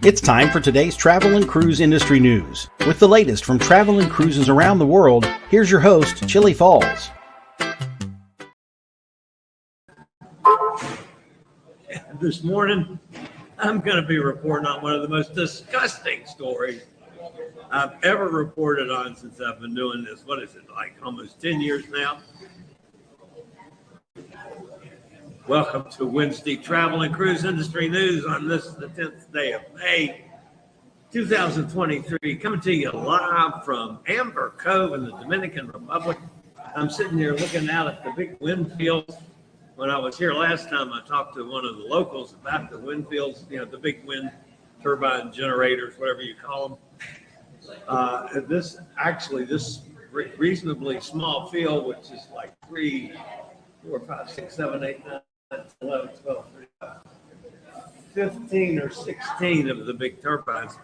It's time for today's travel and cruise industry news. With the latest from travel and cruises around the world, here's your host, Chillie Falls. This morning, I'm going to be reporting on one of the most disgusting stories I've ever reported on since I've been doing this. What is it, like almost 10 years now? Welcome to Wednesday Travel and Cruise Industry News on this, the 10th day of May, 2023. Coming to you live from Amber Cove in the Dominican Republic. I'm sitting here looking out at the big wind fields. When I was here last time, I talked to one of the locals about the wind fields, you know, the big wind turbine generators, whatever you call them. This reasonably small field, which is like 3, 4, 5, 6, 7, 8, 9, 11, 12, 15 or 16 of the big turbines.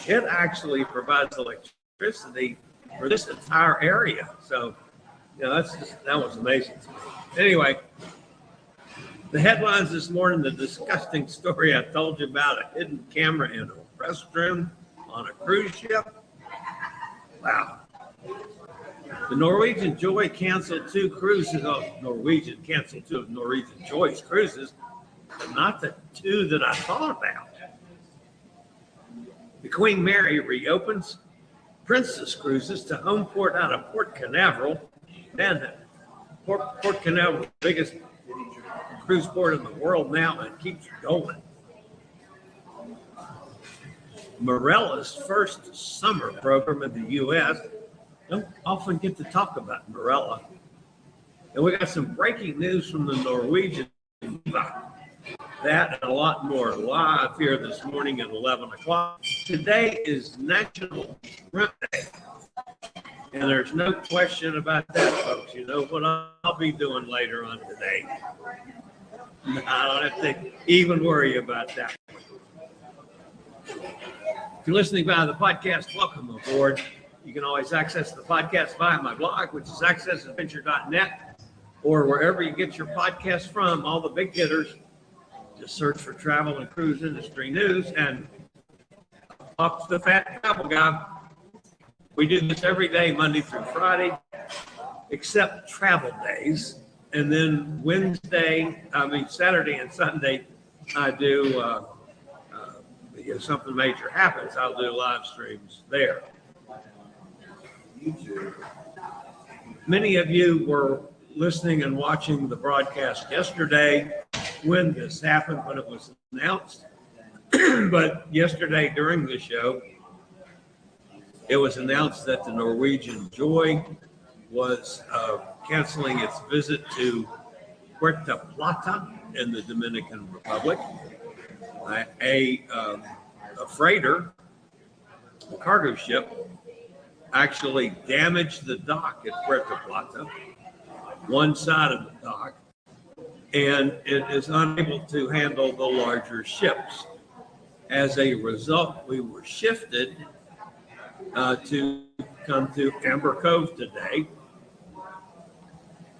It actually provides electricity for this entire area. So, you know, that was amazing to me. Anyway, the headlines this morning, the disgusting story I told you about, a hidden camera in a restroom on a cruise ship. Wow. The Norwegian Joy canceled 2 cruises. Norwegian canceled 2 of Norwegian Joy's cruises, but not the 2 that I thought about. The Queen Mary reopens Princess cruises to Homeport out of Port Canaveral. Man, Port Canaveral, the biggest cruise port in the world now, and keeps going. Marella's first summer program in the U.S. Don't often get to talk about Marella. And we got some breaking news from the Norwegian Viva. That and a lot more live here this morning at 11 o'clock. Today is National Shrimp Day. And there's no question about that, folks. You know what I'll be doing later on today. I don't have to even worry about that. If you're listening via the podcast, welcome aboard. You can always access the podcast via my blog, which is accessadventure.net, or wherever you get your podcast from, all the big hitters. Just search for Travel and Cruise Industry News and up to the Fat Travel Guy. We do this every day, Monday through Friday, except travel days. And then Saturday and Sunday, I do, if something major happens, I'll do live streams there. Many of you were listening and watching the broadcast yesterday when this happened, when it was announced. But yesterday during the show, it was announced that the Norwegian Joy was canceling its visit to Puerto Plata in the Dominican Republic. A freighter, a cargo ship, actually damaged the dock at Puerto Plata, one side of the dock, and it is unable to handle the larger ships. As a result, we were shifted to come to Amber Cove today,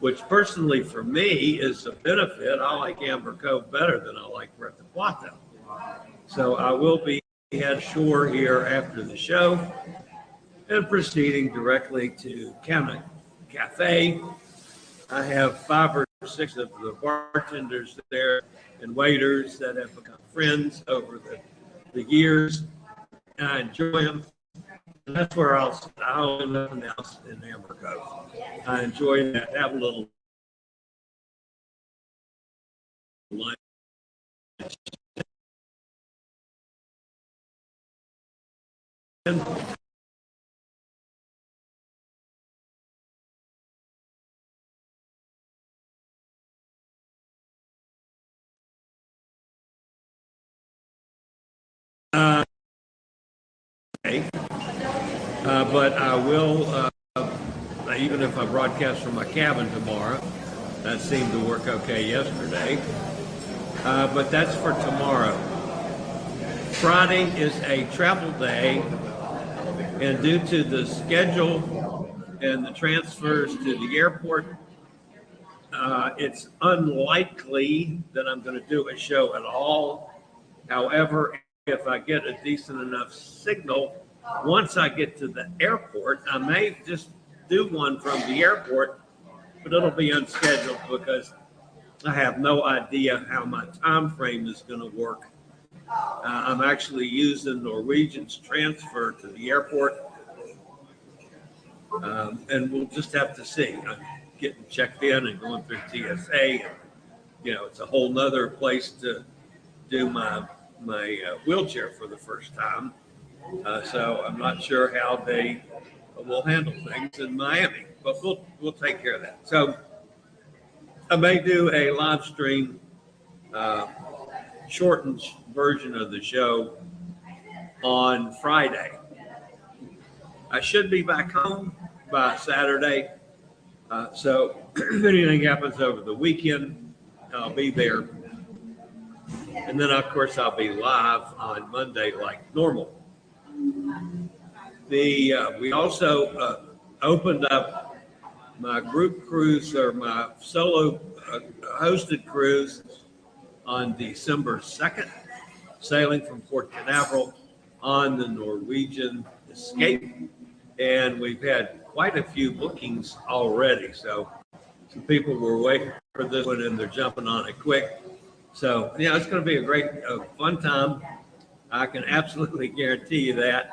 which personally for me is a benefit. I like Amber Cove better than I like Puerto Plata. So I will be head shore here after the show and proceeding directly to Camera Cafe. I have 5 or 6 of the bartenders there and waiters that have become friends over the years. And I enjoy them. And that's where I'll end up announced in Amber Cove. I enjoy that. Have a little lunch. But I will, even if I broadcast from my cabin tomorrow, that seemed to work okay yesterday. But that's for tomorrow. Friday is a travel day, and due to the schedule and the transfers to the airport, it's unlikely that I'm going to do a show at all. However, if I get a decent enough signal, once I get to the airport, I may just do one from the airport, but it'll be unscheduled because I have no idea how my time frame is going to work. I'm actually using Norwegian's transfer to the airport, and we'll just have to see. I'm getting checked in and going through TSA. And, it's a whole nother place to do my wheelchair for the first time. So I'm not sure how they will handle things in Miami, but we'll take care of that. So I may do a live stream, shortened version of the show on Friday. I should be back home by Saturday. So if anything happens over the weekend, I'll be there. And then, of course, I'll be live on Monday like normal. We also opened up my group cruise, or my solo hosted cruise, on December 2nd, sailing from Port Canaveral on the Norwegian Escape. And we've had quite a few bookings already. So some people were waiting for this one and they're jumping on it quick. So, it's going to be a great, fun time. I can absolutely guarantee you that.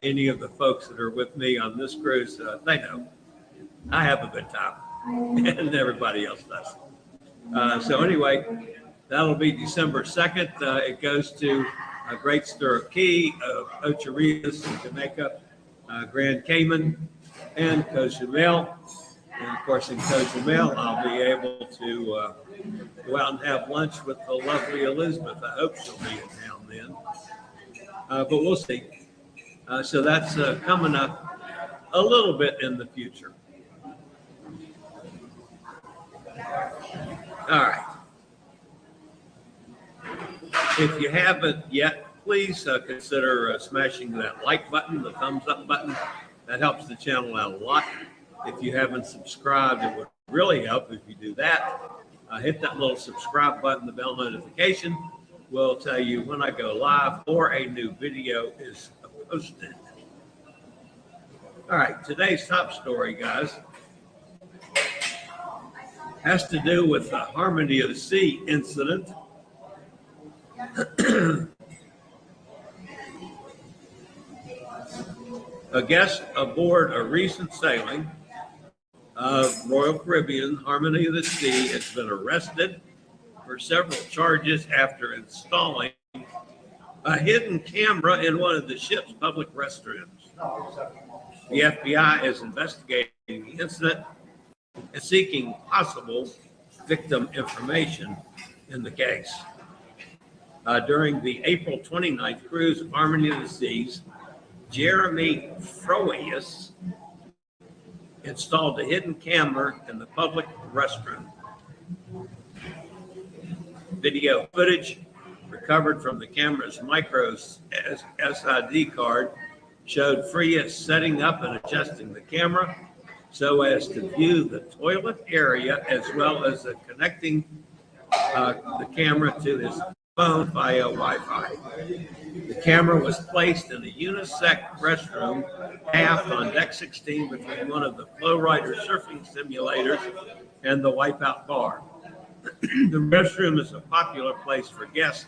Any of the folks that are with me on this cruise, they know I have a good time, and everybody else does. So anyway, that'll be December 2nd. It goes to Great Stirrup Cay, Ocherias, Jamaica, Grand Cayman, and Cozumel. And of course, in Cozumel, I'll be able to go out and have lunch with the lovely Elizabeth. I hope she'll be in town then, but we'll see. So that's coming up a little bit in the future. All right. If you haven't yet, please consider smashing that like button, the thumbs up button. That helps the channel out a lot. If you haven't subscribed, it would really help if you do that. Hit that little subscribe button. The bell notification will tell you when I go live or a new video is posted. All right, today's top story, guys, has to do with the Harmony of the Sea incident. A guest aboard a recent sailing of Royal Caribbean Harmony of the Sea has been arrested for several charges after installing a hidden camera in one of the ship's public restrooms. The FBI is investigating the incident and seeking possible victim information in the case. During the April 29th cruise of Harmony of the Seas, Jeremy Froius installed a hidden camera in the public restroom. Video footage recovered from the camera's micro SD card showed Froius setting up and adjusting the camera so as to view the toilet area, as well as connecting the camera to his phone via Wi-Fi. The camera was placed in a unisex restroom aft on deck 16 between one of the Flow Rider surfing simulators and the Wipeout bar. The restroom is a popular place for guests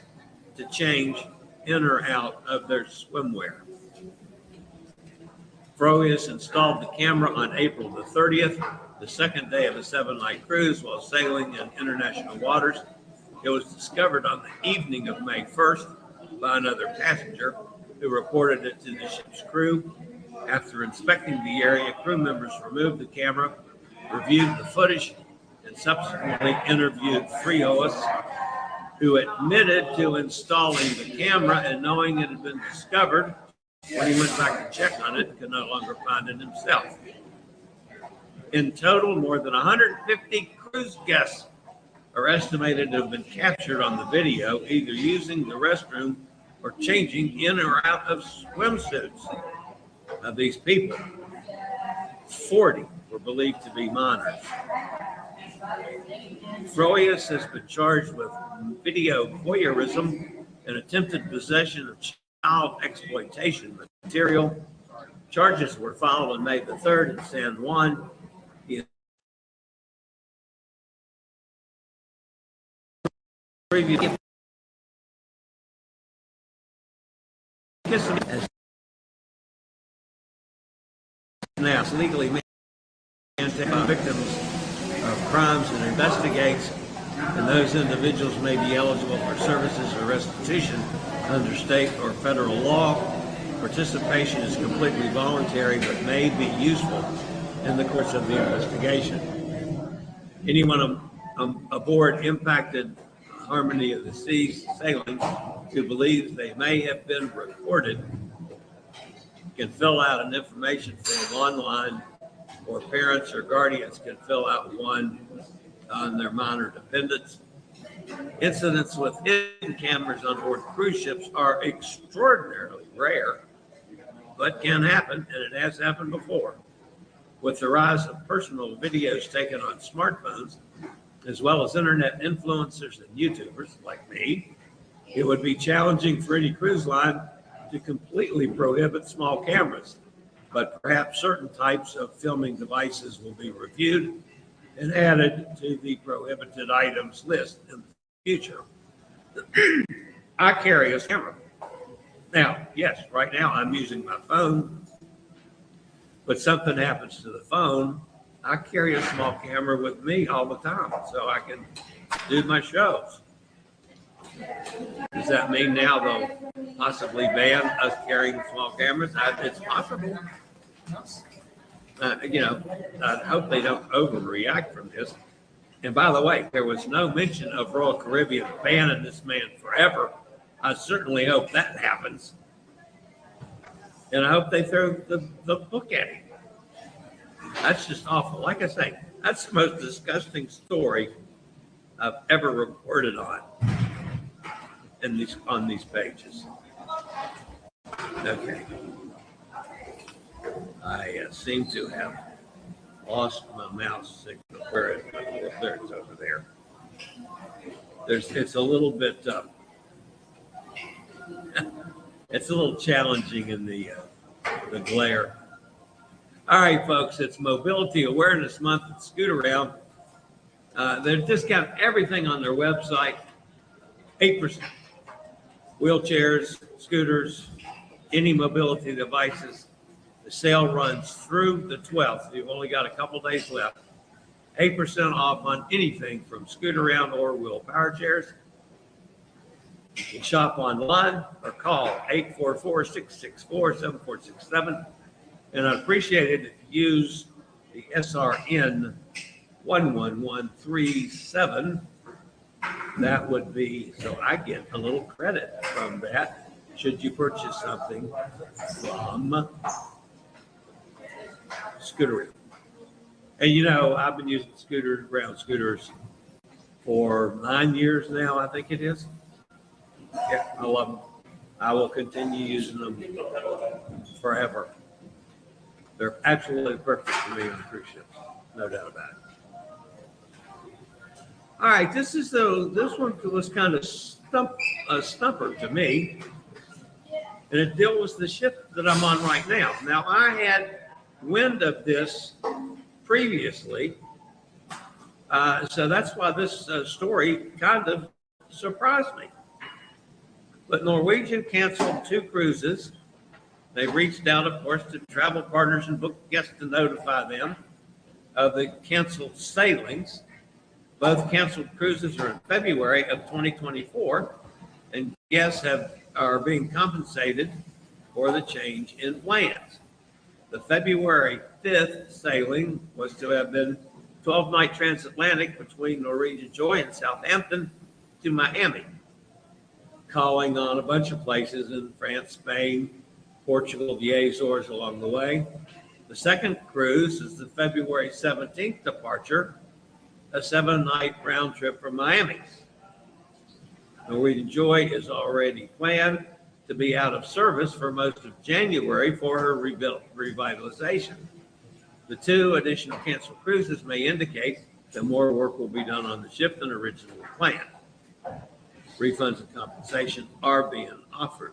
to change in or out of their swimwear. Froius installed the camera on April the 30th, the second day of a 7-night cruise while sailing in international waters. It was discovered on the evening of May 1st by another passenger who reported it to the ship's crew. After inspecting the area, crew members removed the camera, reviewed the footage, and subsequently interviewed Froius, who admitted to installing the camera and knowing it had been discovered. When he went back to check on it, could no longer find it himself. In total, more than 150 cruise guests are estimated to have been captured on the video, either using the restroom or changing in or out of swimsuits. Of these people, 40 were believed to be minors. Froius has been charged with video voyeurism and attempted possession of child exploitation material. Charges were filed on May the 3rd in San Juan. He previously as now legally maintained victims of crimes and investigates, and those individuals may be eligible for services or restitution under state or federal law. Participation is completely voluntary but may be useful in the course of the investigation. Anyone aboard impacted Harmony of the Seas sailing who believes they may have been reported can fill out an information form online, or parents or guardians can fill out one on their minor dependents. Incidents with hidden cameras on board cruise ships are extraordinarily rare, but can happen, and it has happened before. With the rise of personal videos taken on smartphones, as well as internet influencers and YouTubers like me, it would be challenging for any cruise line to completely prohibit small cameras, but perhaps certain types of filming devices will be reviewed and added to the prohibited items list in the future. I carry a camera. Now, yes, right now I'm using my phone, but something happens to the phone, I carry a small camera with me all the time so I can do my shows. Does that mean now they'll possibly ban us carrying small cameras? It's possible. I hope they don't overreact from this. And by the way, there was no mention of Royal Caribbean banning this man forever. I certainly hope that happens. And I hope they throw the book at him. That's just awful. Like I say, that's the most disgusting story I've ever reported on these pages. Okay. I seem to have lost my mouse signal. Where is it? There it's over there. It's a little bit it's a little challenging in the glare. All right, folks, it's Mobility Awareness Month at Scoot Around. They're discounting everything on their website, 8%. Wheelchairs, scooters, any mobility devices. The sale runs through the 12th. You've only got a couple days left. 8% off on anything from Scoot Around or wheel power chairs. You can shop online or call 844-664-7467. And I'd appreciate it if you use the SRN 11137. That would be, so I get a little credit from that should you purchase something from Scooter. And I've been using ground scooters for 9 years now, I think it is. Yeah, I love them. I will continue using them forever. They're absolutely perfect for me on cruise ships, no doubt about it. All right, this one was kind of a stumper to me, and it deals with the ship that I'm on right now. Now, I had wind of this previously, so that's why this story kind of surprised me. But Norwegian canceled 2 cruises. They reached out, of course, to travel partners and book guests to notify them of the canceled sailings. Both canceled cruises are in February of 2024, and guests are being compensated for the change in plans. The February 5th sailing was to have been 12-night transatlantic between Norwegian Joy and Southampton to Miami, calling on a bunch of places in France, Spain, Portugal, the Azores along the way. The second cruise is the February 17th departure, a 7-night round trip from Miami. Norwegian Joy is already planned to be out of service for most of January for her revitalization. The 2 additional canceled cruises may indicate that more work will be done on the ship than originally planned. Refunds and compensation are being offered.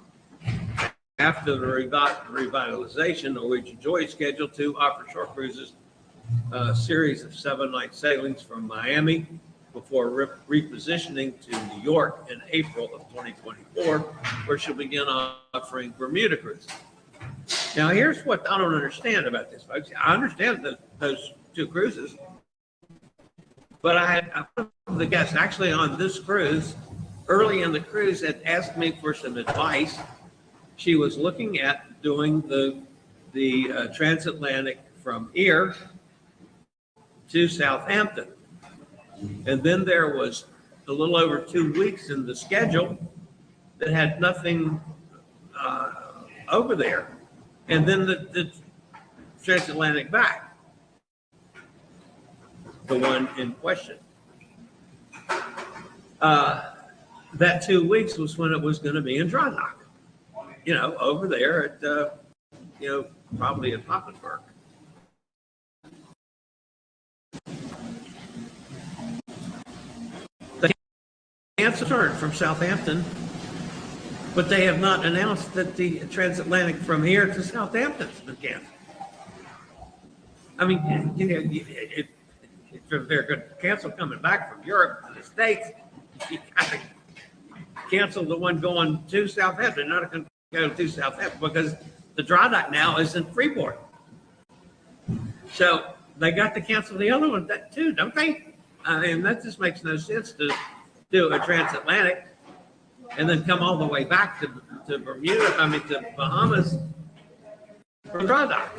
After the revitalization, Norwegian Joy is scheduled to offer short cruises, a series of 7-night sailings from Miami before repositioning to New York in April of 2024, where she'll begin offering Bermuda cruises. Now, here's what I don't understand about this, folks. I understand those two cruises, but I had one of the guests actually on this cruise, early in the cruise, had asked me for some advice. She was looking at doing the transatlantic from here to Southampton. And then there was a little over 2 weeks in the schedule that had nothing over there. And then the transatlantic back, the one in question. That 2 weeks was when it was going to be in dry dock, over there at, probably at Papenburg. They canceled from Southampton, but they have not announced that the transatlantic from here to Southampton has been canceled. I mean, if they're going to cancel coming back from Europe to the States, you got to cancel the one going to Southampton, not going to go to Southampton, because the dry dock now is in Freeport. So they got to cancel the other one too, don't they? I mean, that just makes no sense to do a transatlantic and then come all the way back to Bermuda, to Bahamas for dry dock.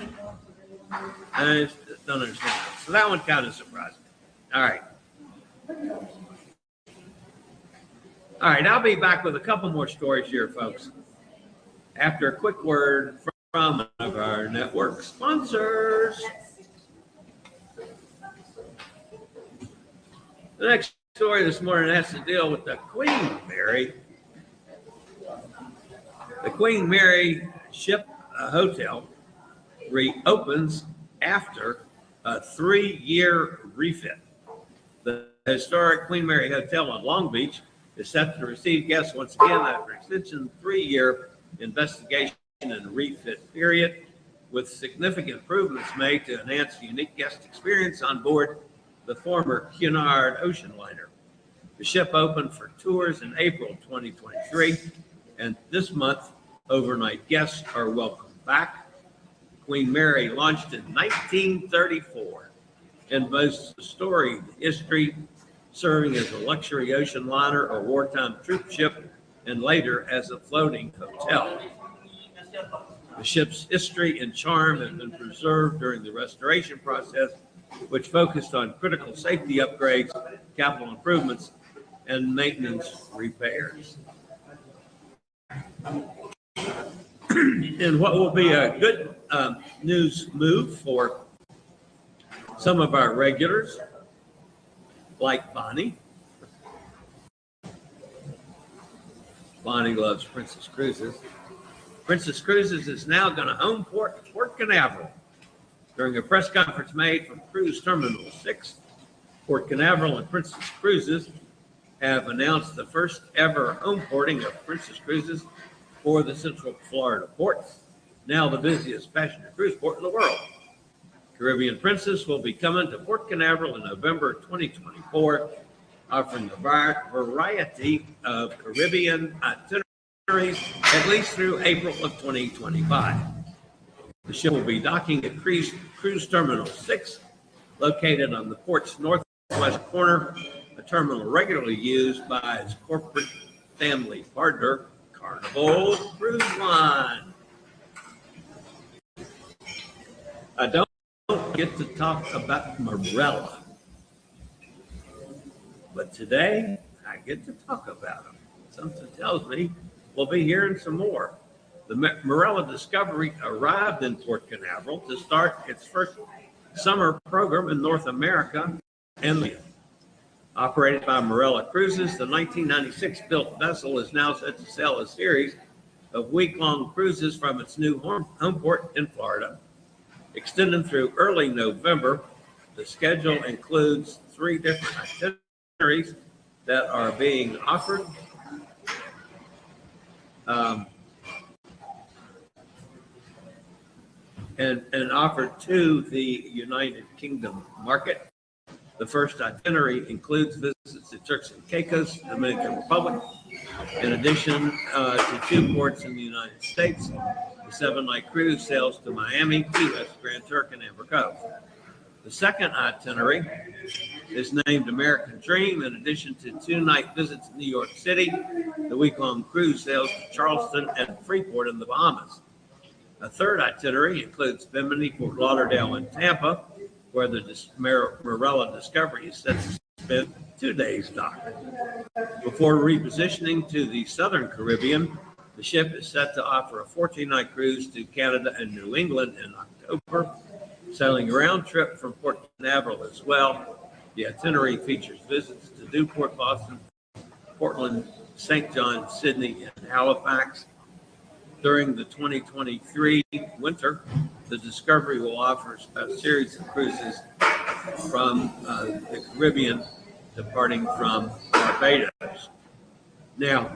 I just don't understand that. So that one kind of surprised me. All right, I'll be back with a couple more stories here, folks, after a quick word from one of our network sponsors. The next story this morning has to deal with the Queen Mary. The Queen Mary Ship Hotel reopens after a 3-year refit. The historic Queen Mary Hotel in Long Beach is set to receive guests once again after an extension 3-year investigation and refit period, with significant improvements made to enhance the unique guest experience on board the former Cunard ocean liner. The ship opened for tours in April 2023, and this month, overnight guests are welcome back. Queen Mary launched in 1934 and boasts a storied history, serving as a luxury ocean liner or wartime troop ship, and later as a floating hotel. The ship's history and charm have been preserved during the restoration process, which focused on critical safety upgrades, capital improvements, and maintenance repairs. And what will be a good news move for some of our regulars, like Bonnie. Bonnie loves Princess Cruises. Princess Cruises is now going to Homeport Port Canaveral. During a press conference made from Cruise Terminal 6, Port Canaveral and Princess Cruises have announced the first ever homeporting of Princess Cruises for the Central Florida ports, now the busiest passenger cruise port in the world. Caribbean Princess will be coming to Port Canaveral in November 2024, offering a variety of Caribbean itineraries at least through April of 2025. The ship will be docking at Cruise Terminal 6, located on the port's northwest corner, a terminal regularly used by its corporate family partner, Carnival Cruise Line. I don't get to talk about Marella, but today I get to talk about them. Something tells me we'll be hearing some more. The Marella Discovery arrived in Port Canaveral to start its first summer program in North America and operated by Marella Cruises. The 1996 built vessel is now set to sail a series of week-long cruises from its new home port in Florida, extending through early November. The schedule includes 3 different itineraries that are being offered um, and offered to the United Kingdom market. The first itinerary includes visits to Turks and Caicos, Dominican Republic, in addition to 2 ports in the United States. The 7-night cruise sails to Miami, Key West, Grand Turk, and Amber Cove. The second itinerary is named American Dream. In addition to 2-night visits to New York City, the week-long cruise sails to Charleston and Freeport in the Bahamas. A third itinerary includes Bimini, Fort Lauderdale, and Tampa, where the Marella Discovery is set to spend 2 days docked. Before repositioning to the Southern Caribbean, the ship is set to offer a 14-night cruise to Canada and New England in October, sailing a round trip from Port Canaveral as well. The itinerary features visits to Newport, Boston, Portland, St. John, Sydney, and Halifax. During the 2023 winter, the Discovery will offer a series of cruises from the Caribbean, departing from Barbados. Now,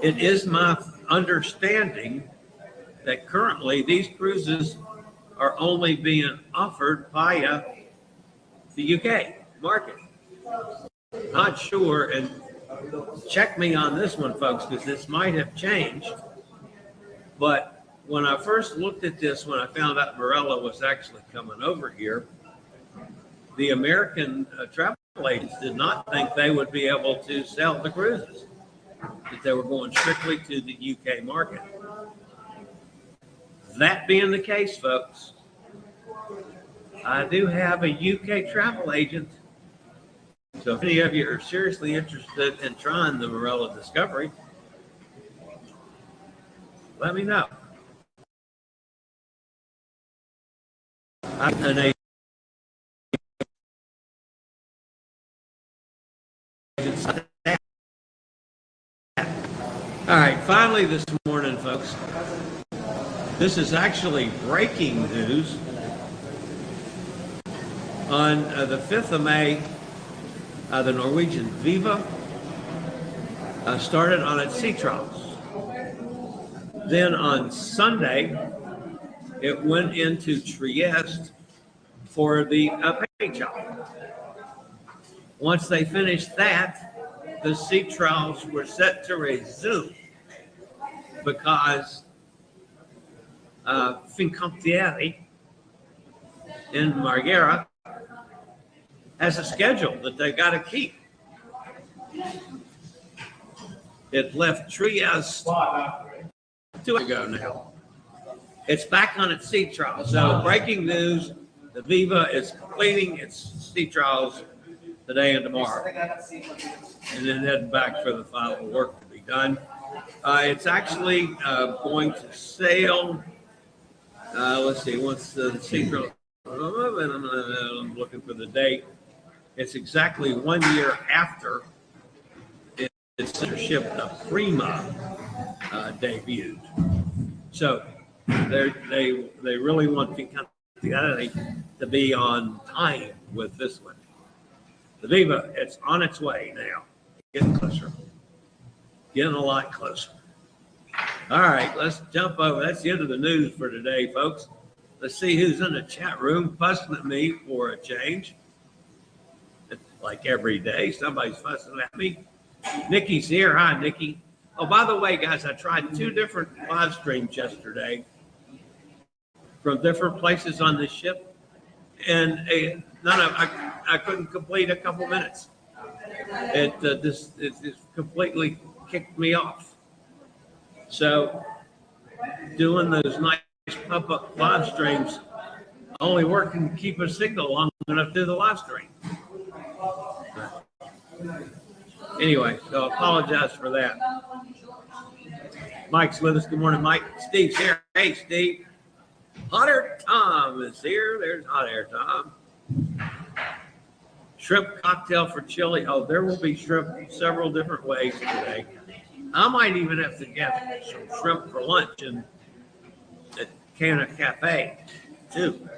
it is my understanding that currently these cruises are only being offered via the UK market. Not sure, and check me on this one, folks, because this might have changed. But when I first looked at this, when I found out Marella was actually coming over here, the American travel agents did not think they would be able to sell the cruises, that they were going strictly to the UK market. That being the case, folks, I do have a UK travel agent. So if any of you are seriously interested in trying the Marella Discovery, let me know. I'm an agent. All right, finally this morning, folks, this is actually breaking news. On the 5th of May, the Norwegian Viva started on its sea trials. Then on Sunday, it went into Trieste for the paint job. Once they finished that, the sea trials were set to resume because Fincantieri in Marghera has a schedule that they got to keep. It left Trieste 2 weeks ago now. It's back on its sea trial. So breaking news, the Viva is completing its sea trials today and tomorrow. And then heading back for the final work to be done. It's actually going to sail, let's see, once the sea trial, I'm looking for the date. It's exactly 1 year after its ship, the Prima, debuted. So they really want Fincantieri to be on time with this one. The Viva, it's on its way now, getting closer, getting a lot closer. All right, let's jump over. That's the end of the news for today, folks. Let's see who's in the chat room fussing at me for a change. Like every day, somebody's fussing at me. Nikki's here. Hi, Nikki. Oh, by the way, guys, I tried 2 different live streams yesterday from different places on this ship, and I couldn't complete a couple minutes. It completely kicked me off. So doing those nice pop-up live streams only work and keep a signal long enough to do the live stream. Anyway, so I apologize for that. Mike's with us. Good morning, Mike. Steve's here. Hey, Steve. Hot Air Tom is here. There's Hot Air Tom. Shrimp cocktail for chili. Oh, there will be shrimp several different ways today. I might even have to get some shrimp for lunch at Cana Cafe, too.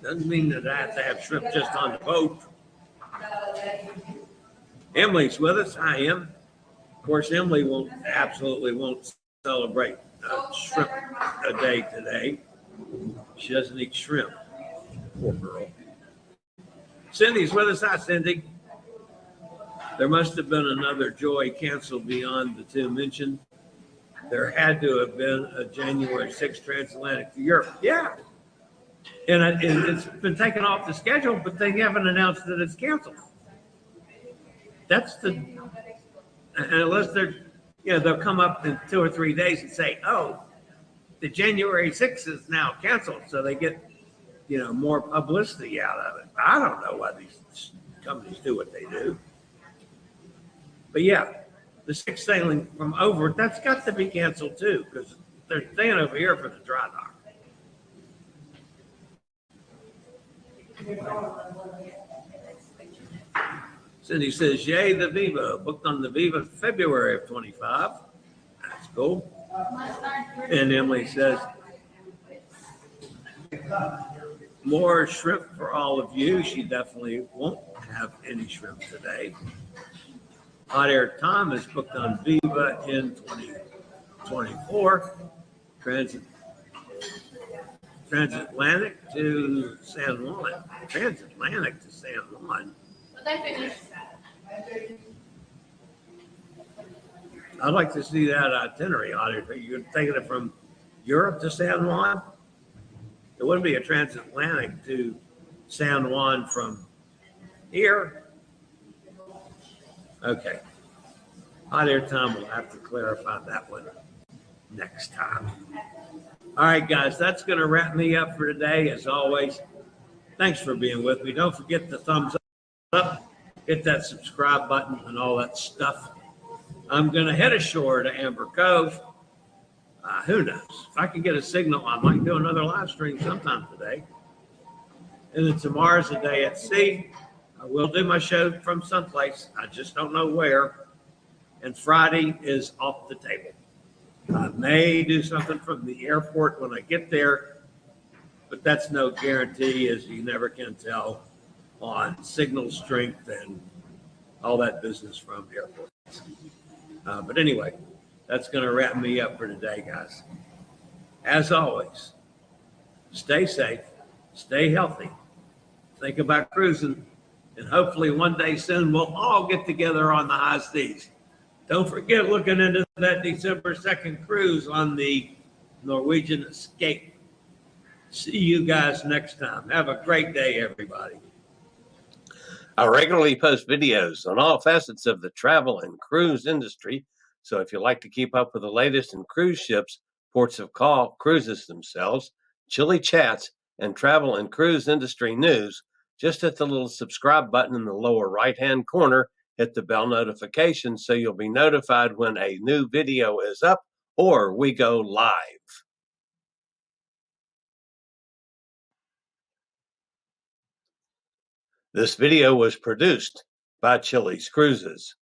Doesn't mean that I have to have shrimp just on the boat. Emily's with us. Hi, Em. course, Emily absolutely won't celebrate shrimp a day today. She doesn't eat shrimp. Poor girl. Cindy's with us. Hi, Cindy. There must have been another Joy canceled beyond the two mentioned. There had to have been a January 6th transatlantic to Europe. Yeah. And it's been taken off the schedule, but they haven't announced that it's canceled. That's unless they'll come up in 2 or 3 days and say, oh, the January 6th is now canceled. So they get, more publicity out of it. I don't know why these companies do what they do. But yeah, the 6th sailing from over, that's got to be canceled too, because they're staying over here for the dry dock. Cindy says, yay, the Viva. Booked on the Viva February of 25. That's cool. And Emily says, more shrimp for all of you. She definitely won't have any shrimp today. Hot Air Tom is booked on Viva in 2024. Transatlantic to San Juan. Transatlantic to San Juan. I'd like to see that itinerary on it. You're taking it from Europe to San Juan? It wouldn't be a transatlantic to San Juan from here. Okay. Hot Air Time will have to clarify that one next time. All right, guys, that's going to wrap me up for today. As always, thanks for being with me. Don't forget the thumbs up, hit that subscribe button and all that stuff. I'm going to head ashore to Amber Cove. Who knows? If I can get a signal, I might do another live stream sometime today. And then tomorrow's a day at sea. I will do my show from someplace. I just don't know where. And Friday is off the table. I may do something from the airport when I get there, but that's no guarantee, as you never can tell on signal strength and all that business from airports. But anyway, that's going to wrap me up for today, guys. As always, stay safe, stay healthy, think about cruising, and hopefully one day soon we'll all get together on the high seas. Don't forget looking into that December 2nd cruise on the Norwegian Escape. See you guys next time. Have a great day, everybody. I regularly post videos on all facets of the travel and cruise industry. So if you like to keep up with the latest in cruise ships, ports of call, cruises themselves, Chillie chats, and travel and cruise industry news, just hit the little subscribe button in the lower right-hand corner. Hit the bell notification so you'll be notified when a new video is up or we go live. This video was produced by Chillie's Cruises.